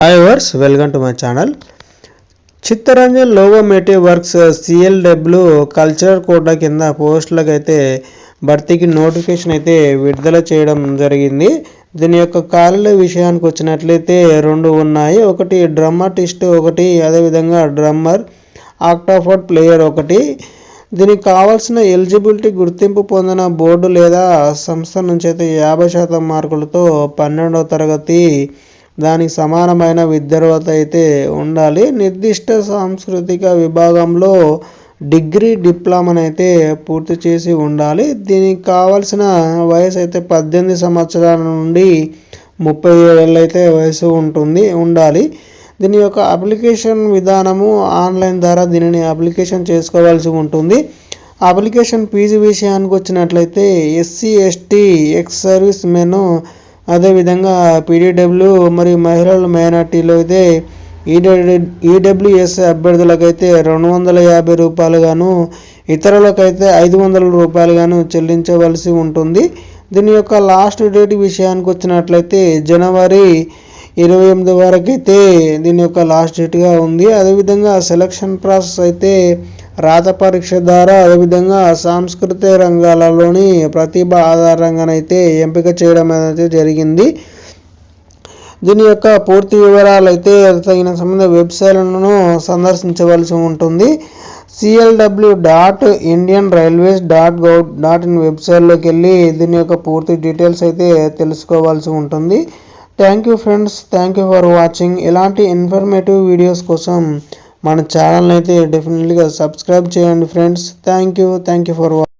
Hi viewers, welcome to my channel. Chittaranjan locomotive works CLW cultural quota కింద పోస్టులకు అయితే భర్తీకి నోటిఫికేషన్ అయితే విడుదల చేయడం జరిగింది. దీని యొక్క ఖాళీల విషయానికి వచ్చినట్లయితే రెండు ఉన్నాయి. ఒకటి డ్రమ్మటిస్ట్ ఒకటి, అదేవిధంగా డ్రమ్మర్, ఆక్టాఫోర్డ్ ప్లేయర్ ఒకటి. దీనికి కావాల్సిన ఎలిజిబిలిటీ గుర్తింపు పొందిన బోర్డు లేదా సంస్థ నుంచి అయితే 50% మార్కులతో 12వ తరగతి దానికి సమానమైన విద్యార్హత అయితే ఉండాలి. నిర్దిష్ట సాంస్కృతిక విభాగంలో డిగ్రీ డిప్లొమాని అయితే పూర్తి చేసి ఉండాలి. దీనికి కావాల్సిన వయసు అయితే 18 సంవత్సరాల నుండి 37 ఏళ్ళు అయితే వయసు ఉండాలి. దీని యొక్క అప్లికేషన్ విధానము ఆన్లైన్ ద్వారా దీనిని అప్లికేషన్ చేసుకోవాల్సి ఉంటుంది. అప్లికేషన్ ఫీజు విషయానికి వచ్చినట్లయితే SC ST ex service men, అదేవిధంగా PDW మరియు మహిళల మైనార్టీలో అయితే EWS అభ్యర్థులకైతే 250 రూపాయలు గాను, ఇతరులకైతే 500 రూపాయలు గాను చెల్లించవలసి ఉంటుంది. దీని యొక్క లాస్ట్ డేట్ విషయానికి వచ్చినట్లయితే జనవరి 28 వరకు అయితే దీని యొక్క లాస్ట్ డేట్గా ఉంది. అదేవిధంగా సెలక్షన్ ప్రాసెస్ అయితే రాత పరీక్ష ద్వారా, అదేవిధంగా సాంస్కృతిక రంగాలలోని ప్రతిభ ఆధారంగానైతే ఎంపిక చేయడం అనేది జరిగింది. దీని యొక్క పూర్తి వివరాలు అయితే తగిన సంబంధ వెబ్సైట్లను సందర్శించవలసి ఉంటుంది. clw.indianrailways.gov.in వెబ్సైట్లోకి వెళ్ళి దీని యొక్క పూర్తి డీటెయిల్స్ అయితే తెలుసుకోవాల్సి ఉంటుంది. Thank you friends, thank you for watching. ఇలాంటి ఇన్ఫర్మేటివ్ వీడియోస్ కోసం మన ఛానల్ని అయితే డెఫినెట్లీగా సబ్స్క్రైబ్ చేయండి friends. Thank you for watching.